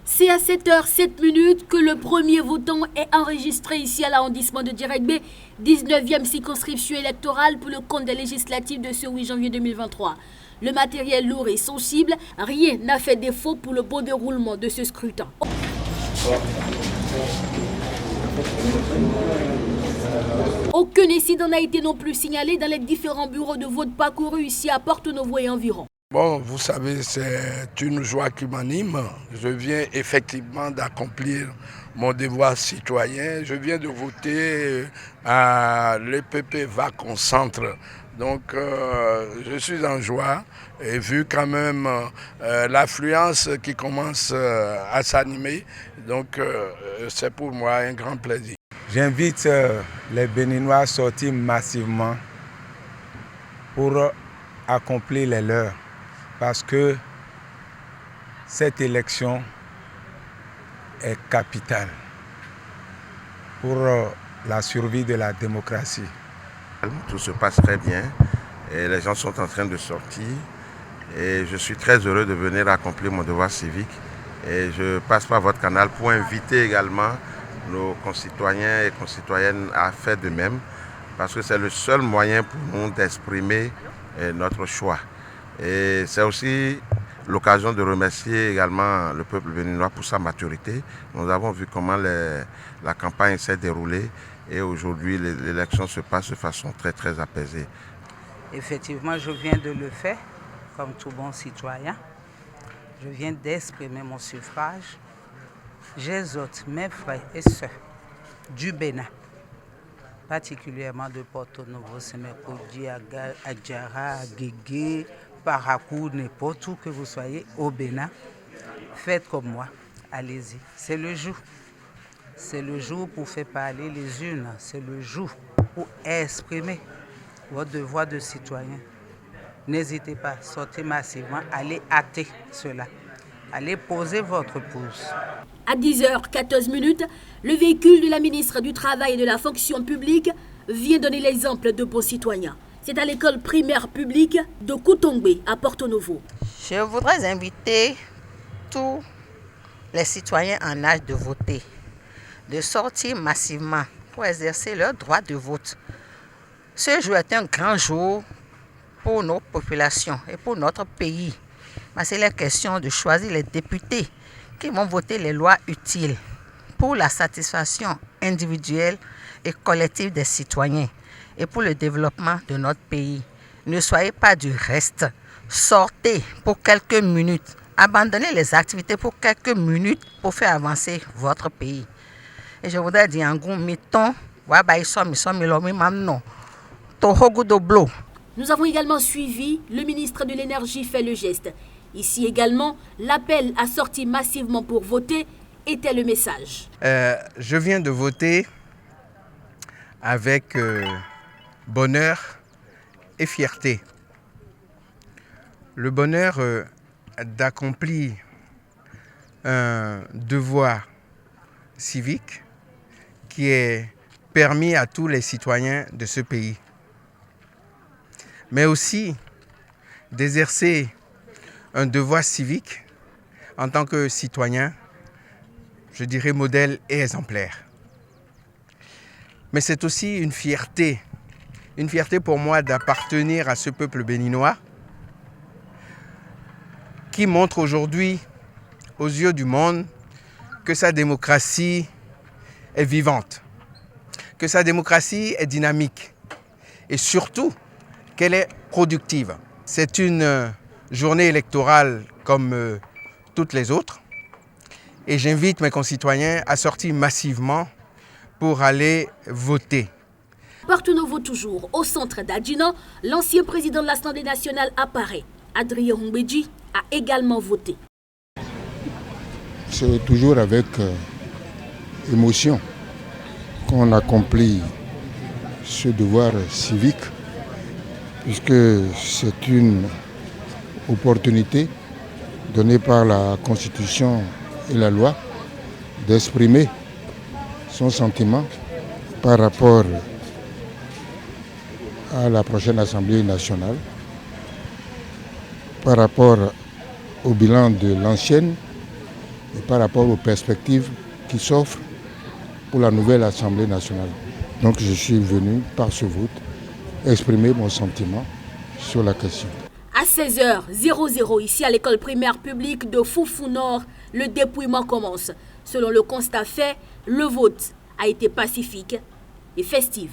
C'est à 7h07 que le premier votant est enregistré ici à l'arrondissement de Dierekbe, 19e circonscription électorale pour le compte des législatives de ce 8 janvier 2023. Le matériel lourd et sensible, rien n'a fait défaut pour le bon déroulement de ce scrutin. Aucun incident n'a été non plus signalé dans les différents bureaux de vote parcourus ici à Porto-Novo et environ. Bon, vous savez, c'est une joie qui m'anime. Je viens effectivement d'accomplir mon devoir citoyen. Je viens de voter à l'EPP VAC au centre. Donc, je suis en joie et vu quand même l'affluence qui commence à s'animer, donc c'est pour moi un grand plaisir. J'invite les Béninois à sortir massivement pour accomplir les leurs. Parce que cette élection est capitale pour la survie de la démocratie. Tout se passe très bien et les gens sont en train de sortir et je suis très heureux de venir accomplir mon devoir civique et je passe par votre canal pour inviter également nos concitoyens et concitoyennes à faire de même parce que c'est le seul moyen pour nous d'exprimer notre choix. Et c'est aussi l'occasion de remercier également le peuple béninois pour sa maturité. Nous avons vu comment la campagne s'est déroulée et aujourd'hui l'élection se passe de façon très très apaisée. Effectivement, je viens de le faire comme tout bon citoyen. Je viens d'exprimer mon suffrage. J'exhorte mes frères et sœurs du Bénin, particulièrement de Porto-Novo, Sémékodi, Adjara, Guégué, Parakou, n'importe où que vous soyez au Bénin, faites comme moi, allez-y. C'est le jour. C'est le jour pour faire parler les urnes. C'est le jour pour exprimer votre devoir de citoyen. N'hésitez pas, sortez massivement, allez hâter cela. Allez poser votre pouce. À 10h14, le véhicule de la ministre du Travail et de la Fonction publique vient donner l'exemple de bons citoyens. C'est à l'école primaire publique de Koutongbe à Porto-Novo. Je voudrais inviter tous les citoyens en âge de voter de sortir massivement pour exercer leur droit de vote. Ce jour est un grand jour pour nos populations et pour notre pays. C'est la question de choisir les députés qui vont voter les lois utiles pour la satisfaction individuelle et collective des citoyens et pour le développement de notre pays. Ne soyez pas du reste. Sortez pour quelques minutes. Abandonnez les activités pour quelques minutes pour faire avancer votre pays. Et je voudrais dire en gros, Nous avons également suivi le ministre de l'Énergie fait le geste. Ici également, l'appel à sortir massivement pour voter était le message. Je viens de voter avec bonheur et fierté. Le bonheur d'accomplir un devoir civique qui est permis à tous les citoyens de ce pays, mais aussi d'exercer un devoir civique en tant que citoyen, je dirais modèle et exemplaire. Mais c'est aussi une fierté pour moi d'appartenir à ce peuple béninois qui montre aujourd'hui aux yeux du monde que sa démocratie est vivante, que sa démocratie est dynamique et surtout qu'elle est productive. C'est une journée électorale comme toutes les autres et j'invite mes concitoyens à sortir massivement pour aller voter. Porto-Novo toujours, au centre d'Adjina, l'ancien président de l'Assemblée nationale apparaît. Adrien Humbedji a également voté. C'est toujours avec émotion qu'on accomplit ce devoir civique, puisque c'est une opportunité donnée par la Constitution et la loi d'exprimer son sentiment par rapport à la prochaine Assemblée nationale, par rapport au bilan de l'ancienne et par rapport aux perspectives qui s'offrent pour la nouvelle Assemblée nationale. Donc je suis venu par ce vote exprimer mon sentiment sur la question. À 16h00 ici à l'école primaire publique de Foufou Nord, le dépouillement commence. Selon le constat fait, le vote a été pacifique et festif.